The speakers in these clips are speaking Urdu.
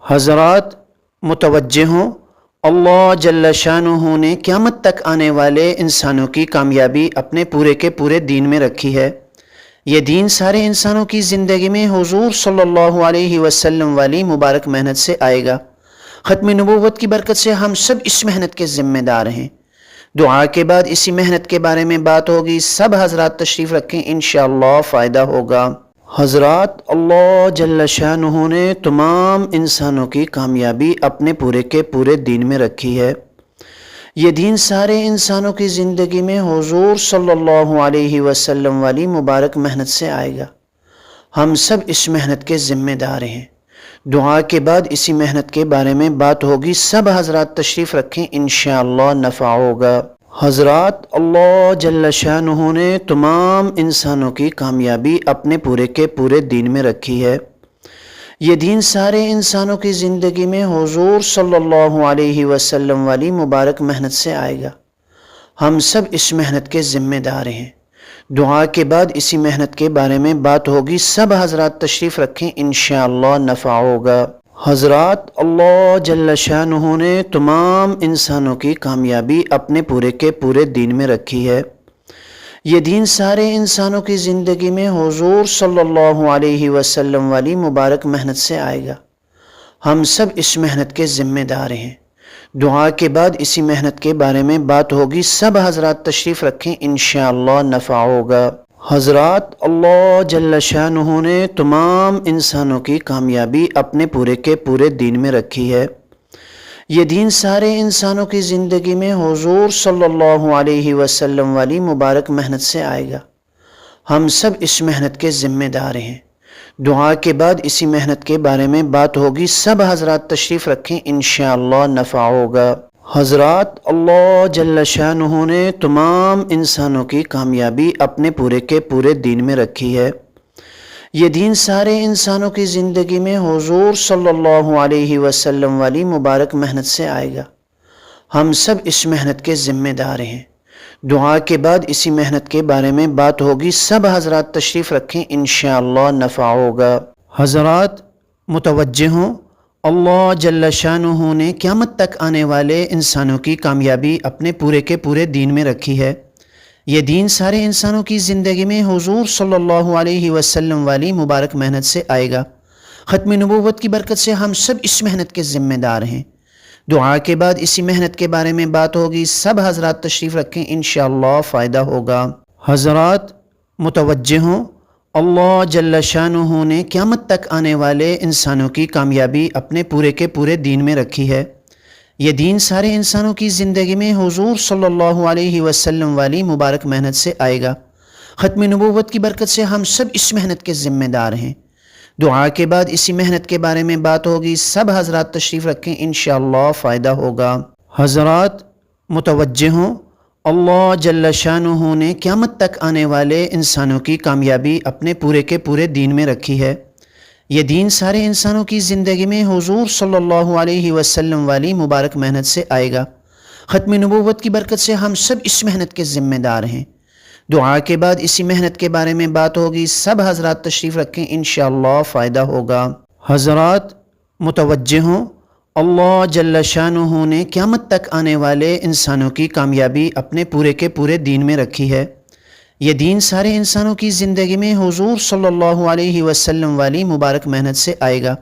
حضرات متوجہ ہوں، اللہ جل شانہ نے قیامت تک آنے والے انسانوں کی کامیابی اپنے پورے کے پورے دین میں رکھی ہے۔ یہ دین سارے انسانوں کی زندگی میں حضور صلی اللہ علیہ وسلم والی مبارک محنت سے آئے گا۔ ختم نبوت کی برکت سے ہم سب اس محنت کے ذمہ دار ہیں۔ دعا کے بعد اسی محنت کے بارے میں بات ہوگی، سب حضرات تشریف رکھیں، انشاءاللہ فائدہ ہوگا۔ حضرات اللہ جل شانہ نے تمام انسانوں کی کامیابی اپنے پورے کے پورے دین میں رکھی ہے۔ یہ دین سارے انسانوں کی زندگی میں حضور صلی اللہ علیہ وسلم والی مبارک محنت سے آئے گا۔ ہم سب اس محنت کے ذمہ دار ہیں۔ دعا کے بعد اسی محنت کے بارے میں بات ہوگی، سب حضرات تشریف رکھیں، انشاءاللہ نفع ہوگا۔ حضرات اللہ جل شانہ نے تمام انسانوں کی کامیابی اپنے پورے کے پورے دین میں رکھی ہے۔ یہ دین سارے انسانوں کی زندگی میں حضور صلی اللہ علیہ وسلم والی مبارک محنت سے آئے گا۔ ہم سب اس محنت کے ذمہ دار ہیں۔ دعا کے بعد اسی محنت کے بارے میں بات ہوگی، سب حضرات تشریف رکھیں، انشاءاللہ نفع ہوگا۔ حضرات اللہ جل شانہ نے تمام انسانوں کی کامیابی اپنے پورے کے پورے دین میں رکھی ہے۔ یہ دین سارے انسانوں کی زندگی میں حضور صلی اللہ علیہ وسلم والی مبارک محنت سے آئے گا۔ ہم سب اس محنت کے ذمہ دار ہیں۔ دعا کے بعد اسی محنت کے بارے میں بات ہوگی، سب حضرات تشریف رکھیں، انشاءاللہ نفع ہوگا۔ حضرات اللہ جل شانہ نے تمام انسانوں کی کامیابی اپنے پورے کے پورے دین میں رکھی ہے۔ یہ دین سارے انسانوں کی زندگی میں حضور صلی اللہ علیہ وسلم والی مبارک محنت سے آئے گا۔ ہم سب اس محنت کے ذمہ دار ہیں۔ دعا کے بعد اسی محنت کے بارے میں بات ہوگی، سب حضرات تشریف رکھیں، انشاءاللہ نفع ہوگا۔ حضرات اللہ جل شانہ نے تمام انسانوں کی کامیابی اپنے پورے کے پورے دین میں رکھی ہے۔ یہ دین سارے انسانوں کی زندگی میں حضور صلی اللہ علیہ وسلم والی مبارک محنت سے آئے گا۔ ہم سب اس محنت کے ذمہ دار ہیں۔ دعا کے بعد اسی محنت کے بارے میں بات ہوگی، سب حضرات تشریف رکھیں، انشاءاللہ نفع ہوگا۔ حضرات متوجہ ہوں، اللہ جل شانہ نے قیامت تک آنے والے انسانوں کی کامیابی اپنے پورے کے پورے دین میں رکھی ہے۔ یہ دین سارے انسانوں کی زندگی میں حضور صلی اللہ علیہ وسلم والی مبارک محنت سے آئے گا۔ ختم نبوت کی برکت سے ہم سب اس محنت کے ذمہ دار ہیں۔ دعا کے بعد اسی محنت کے بارے میں بات ہوگی، سب حضرات تشریف رکھیں، انشاءاللہ فائدہ ہوگا۔ حضرات متوجہ ہوں، اللہ جل شانہ نے قیامت تک آنے والے انسانوں کی کامیابی اپنے پورے کے پورے دین میں رکھی ہے۔ یہ دین سارے انسانوں کی زندگی میں حضور صلی اللہ علیہ وسلم والی مبارک محنت سے آئے گا۔ ختم نبوت کی برکت سے ہم سب اس محنت کے ذمہ دار ہیں۔ دعا کے بعد اسی محنت کے بارے میں بات ہوگی، سب حضرات تشریف رکھیں، انشاءاللہ فائدہ ہوگا۔ حضرات متوجہ ہوں، اللہ جل شانہ نے قیامت تک آنے والے انسانوں کی کامیابی اپنے پورے کے پورے دین میں رکھی ہے۔ یہ دین سارے انسانوں کی زندگی میں حضور صلی اللہ علیہ وسلم والی مبارک محنت سے آئے گا۔ ختم نبوت کی برکت سے ہم سب اس محنت کے ذمہ دار ہیں۔ دعا کے بعد اسی محنت کے بارے میں بات ہوگی، سب حضرات تشریف رکھیں، انشاءاللہ فائدہ ہوگا۔ حضرات متوجہ ہوں، اللہ جل شانہ نے قیامت تک آنے والے انسانوں کی کامیابی اپنے پورے کے پورے دین میں رکھی ہے۔ یہ دین سارے انسانوں کی زندگی میں حضور صلی اللہ علیہ وسلم والی مبارک محنت سے آئے گا۔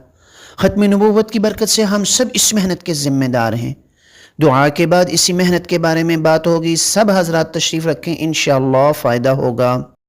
ختم نبوت کی برکت سے ہم سب اس محنت کے ذمہ دار ہیں۔ دعا کے بعد اسی محنت کے بارے میں بات ہوگی، سب حضرات تشریف رکھیں، انشاءاللہ فائدہ ہوگا۔